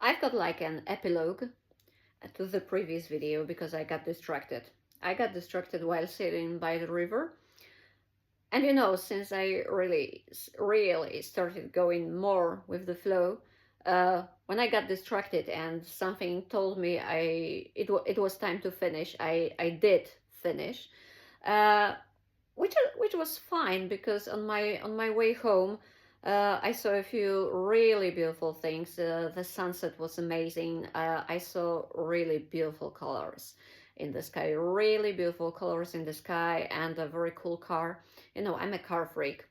I've got like an epilogue to the previous video because I got distracted. I got distracted while sitting by the river. And since I really started going more with the flow, when I got distracted and something told me it was time to finish, I did finish, uh, which was fine because on my way home, I saw a few really beautiful things. The sunset was amazing. I saw really beautiful colors in the sky, really beautiful colors in the sky, and a very cool car. I'm a car freak.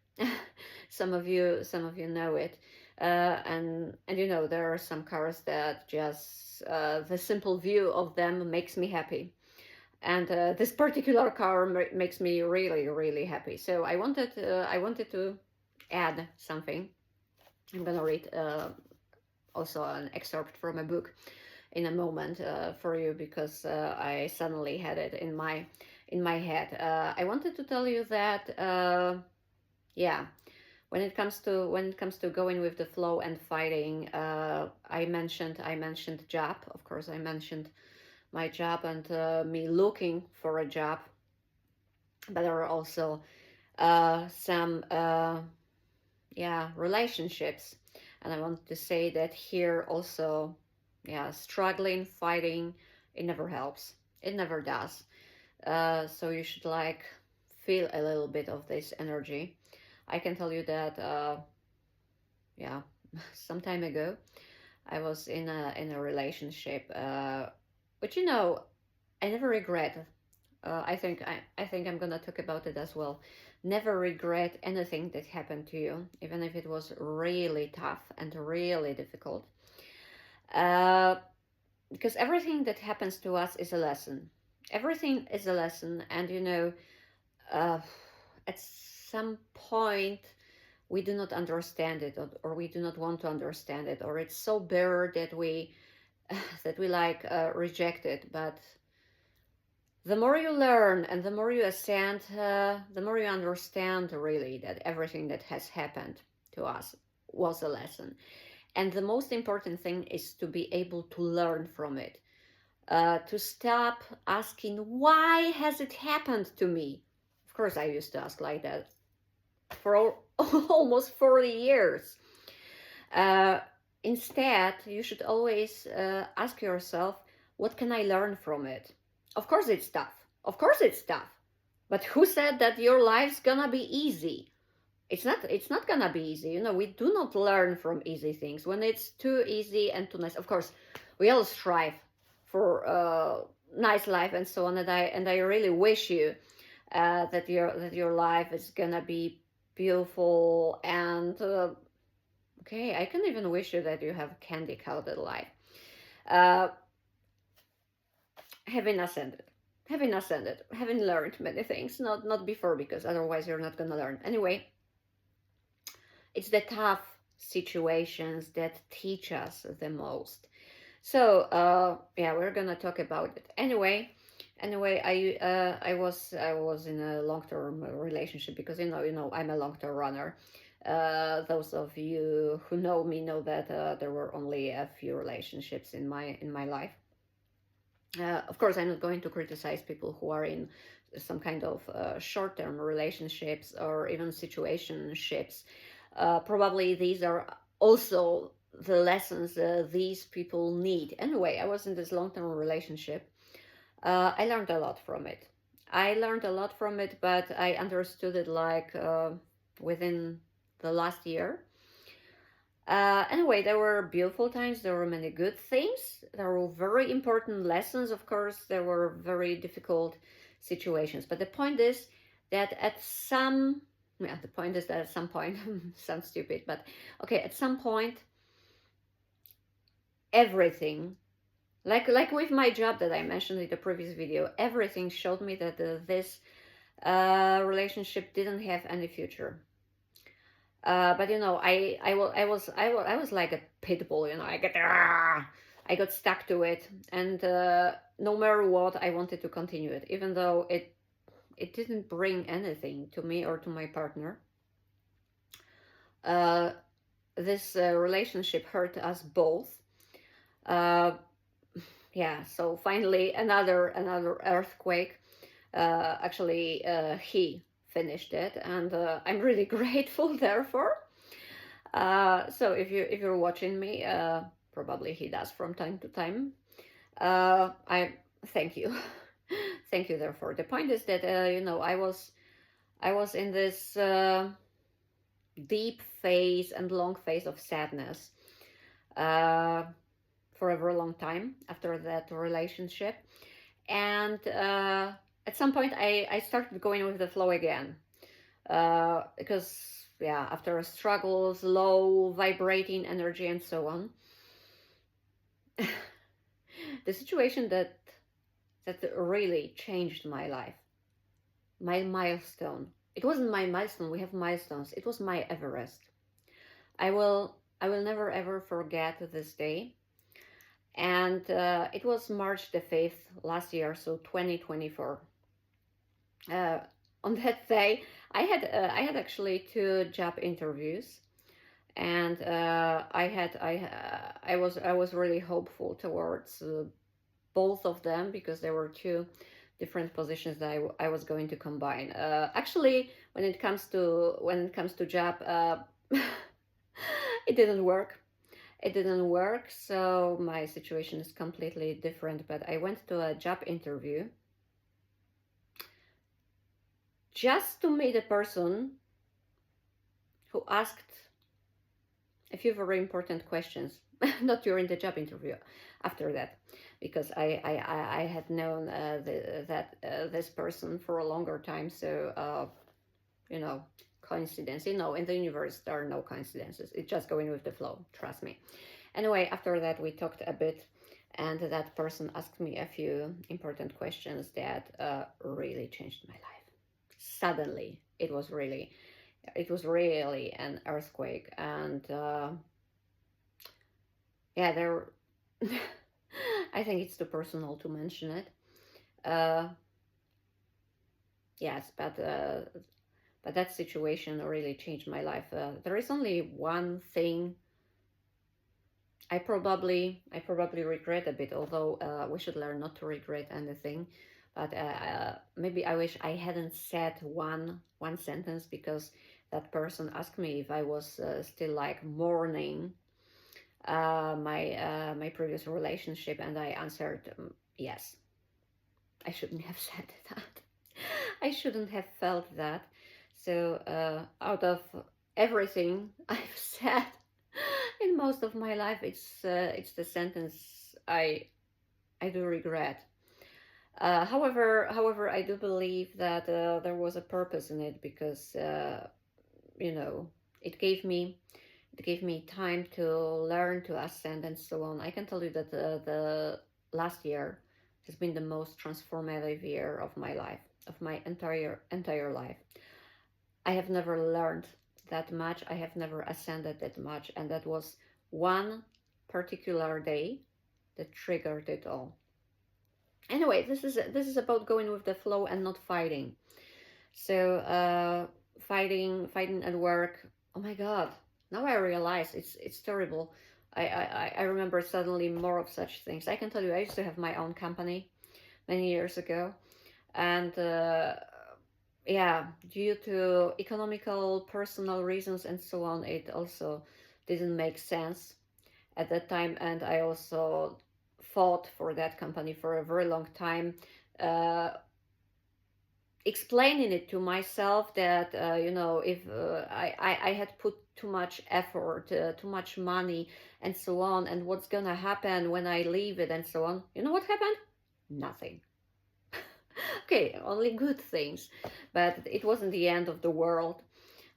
Some of you know it. And there are some cars that just the simple view of them makes me happy, and this particular car makes me really really happy. So I wanted to add something. I'm gonna read also an excerpt from a book in a moment for you, because I suddenly had it in my head. I wanted to tell you that yeah, when it comes to going with the flow and fighting, I mentioned job. Of course, I mentioned my job and me looking for a job, but there are also some relationships, and I want to say that here also, struggling, fighting, it never helps. It never does. So you should like feel a little bit of this energy. I can tell you that yeah, some time ago I was in a relationship, but I never regret. I think I'm gonna talk about it as well. Never regret anything that happened to you, even if it was really tough and really difficult. Uh, because everything that happens to us is a lesson. Everything is a lesson, and uh, at some point we do not understand it, or we do not want to understand it, or it's so bitter that we that we like reject it. But the more you learn and the more you ascend, the more you understand really that everything that has happened to us was a lesson. And the most important thing is to be able to learn from it, to stop asking, why has it happened to me? Of course, I used to ask like that for almost 40 years. Uh, Instead, you should always ask yourself, what can I learn from it? Of course, it's tough. Of course, it's tough. But who said that your life's gonna be easy? It's not gonna be easy. We do not learn from easy things. When it's too easy and too nice, of course, we all strive for nice life and so on. And I really wish you that your life is gonna be beautiful and okay. I can even wish you that you have candy colored life. Uh, having ascended, having learned many things, not before, because otherwise you're not gonna learn. Anyway, it's the tough situations that teach us the most. So we're gonna talk about it. Anyway, I was in a long-term relationship, because I'm a long-term runner. Those of you who know me know that there were only a few relationships in my life. Of course, I'm not going to criticize people who are in some kind of short-term relationships or even situationships. Probably these are also the lessons these people need. Anyway, I was in this long-term relationship. I learned a lot from it. But I understood it like within the last year. Anyway, there were beautiful times, there were many good things, there were very important lessons, of course, there were very difficult situations. But the point is that at some point, sounds stupid, but okay, at some point, everything, like with my job that I mentioned in the previous video, everything showed me that this relationship didn't have any future. But I was like a pit bull. I got stuck to it, and no matter what, I wanted to continue it, even though it didn't bring anything to me or to my partner. This relationship hurt us both. Uh, yeah, so finally another earthquake. Actually, he finished it, and I'm really grateful. Therefore, so if you're watching me, probably he does from time to time. I thank you, thank you. Therefore, the point is that I was in this deep phase and long phase of sadness uh, for a very long time after that relationship, and at some point I started going with the flow again, because yeah, after struggles, low vibrating energy and so on, the situation that really changed my life, my milestone. It wasn't my milestone. We have milestones. It was my Everest. I will never ever forget this day. And it was March the 5th last year, so 2024. Uh, on that day, I had actually two job interviews, and I was really hopeful towards both of them because there were two different positions that I was going to combine. Actually, when it comes to job, it didn't work. It didn't work, so my situation is completely different. But I went to a job interview just to meet a person who asked a few very important questions, not during the job interview, after that, because I had known this person for a longer time. So, you know, coincidence. In the universe, there are no coincidences. It's just going with the flow, trust me. Anyway, after that, we talked a bit, and that person asked me a few important questions that really changed my life. Suddenly, it was really an earthquake, and yeah, there. I think it's too personal to mention it. Uh, yes, but that situation really changed my life. There is only one thing I probably regret a bit, although we should learn not to regret anything. But maybe I wish I hadn't said one sentence, because that person asked me if I was still like mourning my previous relationship, and I answered yes. I shouldn't have said that. I shouldn't have felt that. So out of everything I've said in most of my life, it's the sentence I do regret. However, I do believe that there was a purpose in it, because you know it gave me it gave me time to learn, to ascend, and so on. I can tell you that the last year has been the most transformative year of my life, of my entire life. I have never learned that much. I have never ascended that much, and that was one particular day that triggered it all. Anyway, this is about going with the flow and not fighting. So fighting at work. Oh my God! Now I realize it's terrible. I remember suddenly more of such things. I can tell you, I used to have my own company many years ago, and yeah, due to economical, personal reasons and so on, it also didn't make sense at that time, and I also fought for that company for a very long time. Uh, Explaining it to myself that if I had put too much effort, too much money, and so on, and what's gonna happen when I leave it, and so on. You know what happened? Nothing. Okay, only good things, but it wasn't the end of the world.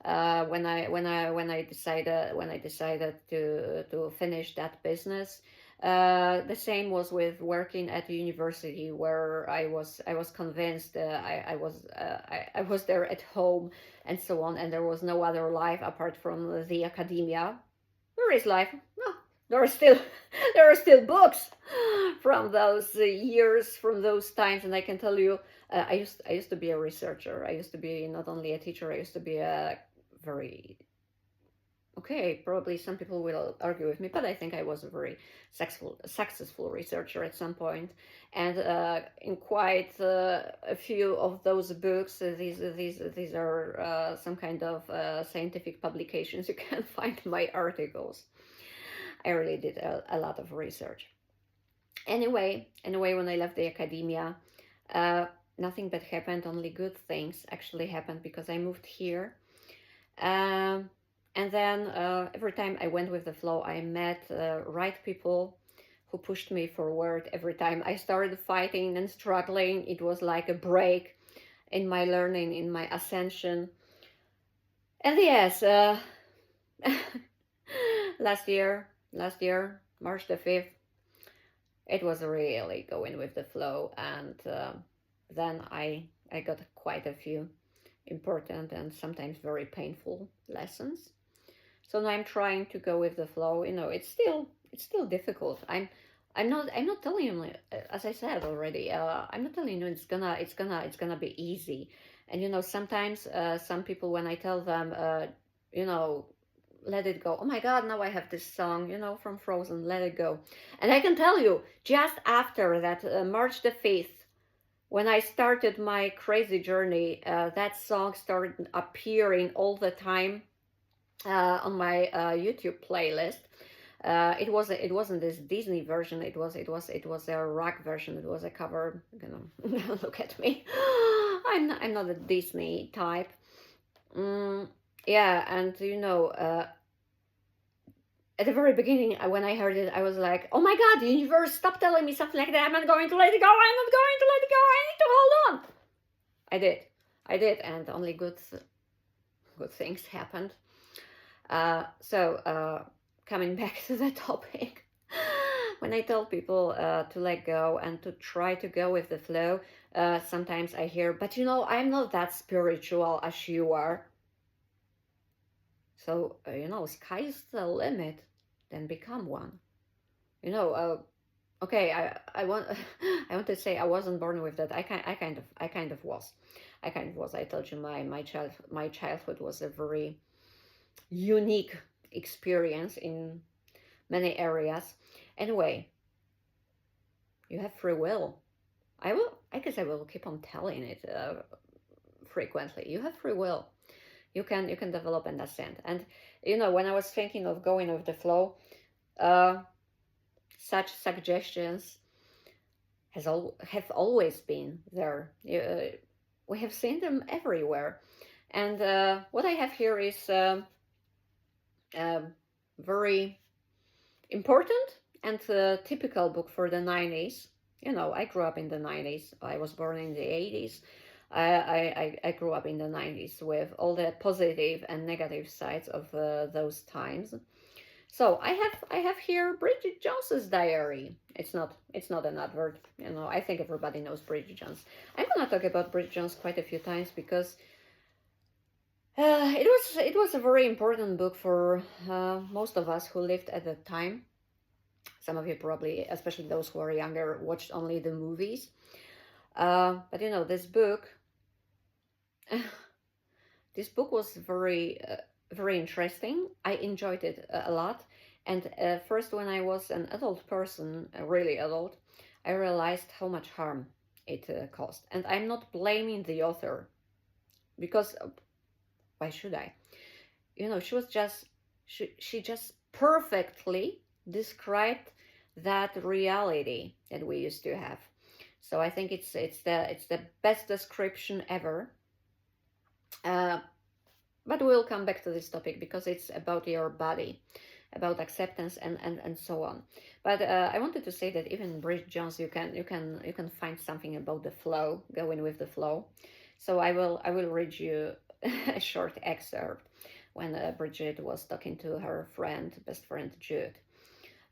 When I decided to finish that business. The same was with working at the university, where I was convinced I was there at home, and so on, and there was no other life apart from the academia. There is life. No, there are still there are still books from those years, from those times, and I can tell you, I used to be a researcher. I used to be not only a teacher. I used to be a very Okay, probably some people will argue with me, but I think I was a very successful researcher at some point, and in quite a few of those books, these are some kind of scientific publications. You can find my articles. I really did a lot of research. Anyway, when I left the academia, uh, nothing bad happened. Only good things actually happened because I moved here. Um, and then every time I went with the flow, I met right people who pushed me forward. Every time I started fighting and struggling, it was like a break in my learning, in my ascension. And yes, last year, March the 5th, it was really going with the flow. And then I got quite a few important and sometimes very painful lessons. So now I'm trying to go with the flow. It's still difficult. I'm not telling you, as I said already. I'm not telling you it's gonna be easy. And sometimes some people, when I tell them, you know, let it go. Oh my God! Now I have this song, from Frozen, Let It Go. And I can tell you, just after that, March the 5th, when I started my crazy journey, that song started appearing all the time on my YouTube playlist. It wasn't this Disney version. It was a rock version. It was a cover. Look at me. I'm not a Disney type. Yeah, and at the very beginning, when I heard it, I was like, "Oh my God, the universe, stop telling me something like that. I'm not going to let it go. I'm not going to let it go. I need to hold on." I did, and only good things happened. So coming back to the topic, when I tell people to let go and to try to go with the flow, sometimes I hear, "But I'm not that spiritual as you are." So sky's the limit. Then become one. Okay, I want I want to say I wasn't born with that. I kind of was. I told you my childhood was a very unique experience in many areas. Anyway, you have free will. I guess I will keep on telling it frequently. You have free will. You can develop and ascend. And when I was thinking of going with the flow, such suggestions have always been there. We have seen them everywhere. And what I have here is very important and typical book for the 90s. I grew up in the 90s. I was born in the 80s. I grew up in the 90s with all the positive and negative sides of those times. So I have here Bridget Jones's diary. It's not an advert. I think everybody knows Bridget Jones. I'm gonna talk about Bridget Jones quite a few times because it was a very important book for most of us who lived at the time. Some of you probably, especially those who are younger, watched only the movies. But this book, this book was very interesting. I enjoyed it a lot. And first, when I was an adult person, really adult, I realized how much harm it caused. And I'm not blaming the author, because why should I? She just perfectly described that reality that we used to have. So I think it's the best description ever. But we'll come back to this topic because it's about your body, about acceptance and so on. But I wanted to say that even in Bridget Jones, you can find something about the flow, going with the flow. So I will read you a short excerpt when Bridget was talking to her best friend Jude.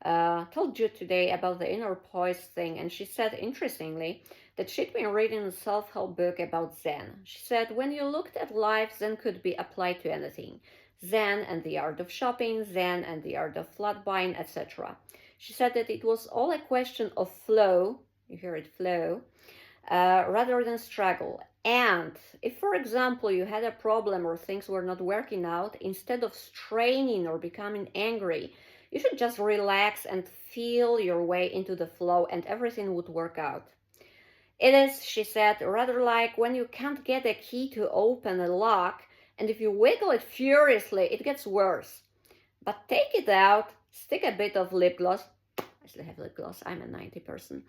Told Jude today about the inner poise thing, and she said, interestingly, that she'd been reading a self-help book about Zen. She said, when you looked at life, Zen could be applied to anything. Zen and the art of shopping, Zen and the art of flat buying, etc. She said that it was all a question of flow, you hear it, flow, rather than struggle. And if, for example, you had a problem or things were not working out, instead of straining or becoming angry, you should just relax and feel your way into the flow and everything would work out. It is, she said, rather like when you can't get a key to open a lock, and if you wiggle it furiously, it gets worse. But take it out, stick a bit of lip gloss. I still have lip gloss, I'm a 90 person.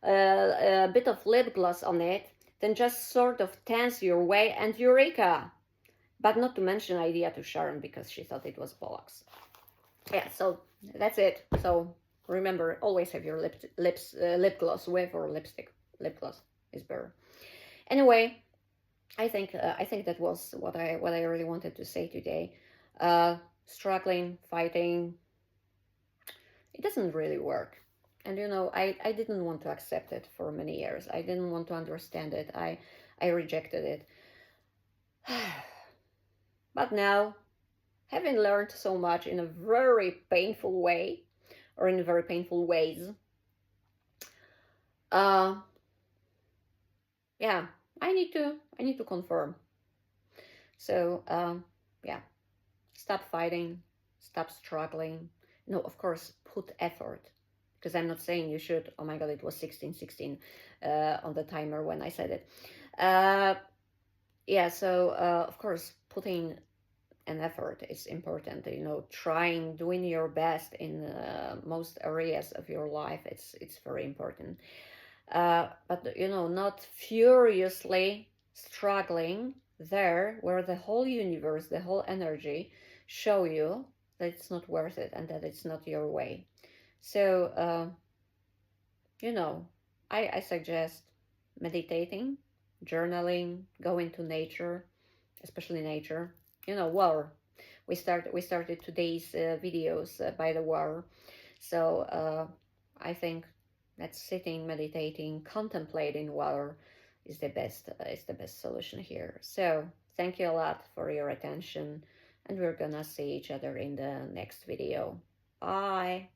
A bit of lip gloss on it, then just sort of tense your way and eureka! But not to mention idea to Sharon because she thought it was bollocks. Yeah, so that's it. So remember, always have your lip gloss with or lipstick. Lip gloss is better. Anyway, I think that was what I really wanted to say today. Struggling, fighting, it doesn't really work. And I didn't want to accept it for many years. I didn't want to understand it. I rejected it. But now, having learned so much in a very painful way, or in very painful ways, yeah, I need to confirm. So yeah, stop fighting, stop struggling. No, of course, put effort. Because I'm not saying you should. Oh my God, it was 16:16 on the timer when I said it. Yeah, so of course, putting an effort is important. Trying, doing your best in most areas of your life. It's very important. But not furiously struggling there where the whole universe, the whole energy show you that it's not worth it and that it's not your way. So I suggest meditating, journaling, going to nature, especially nature. Water. We started today's videos by the water. So I think that sitting, meditating, contemplating water is the best solution here. So thank you a lot for your attention, and we're gonna see each other in the next video. Bye.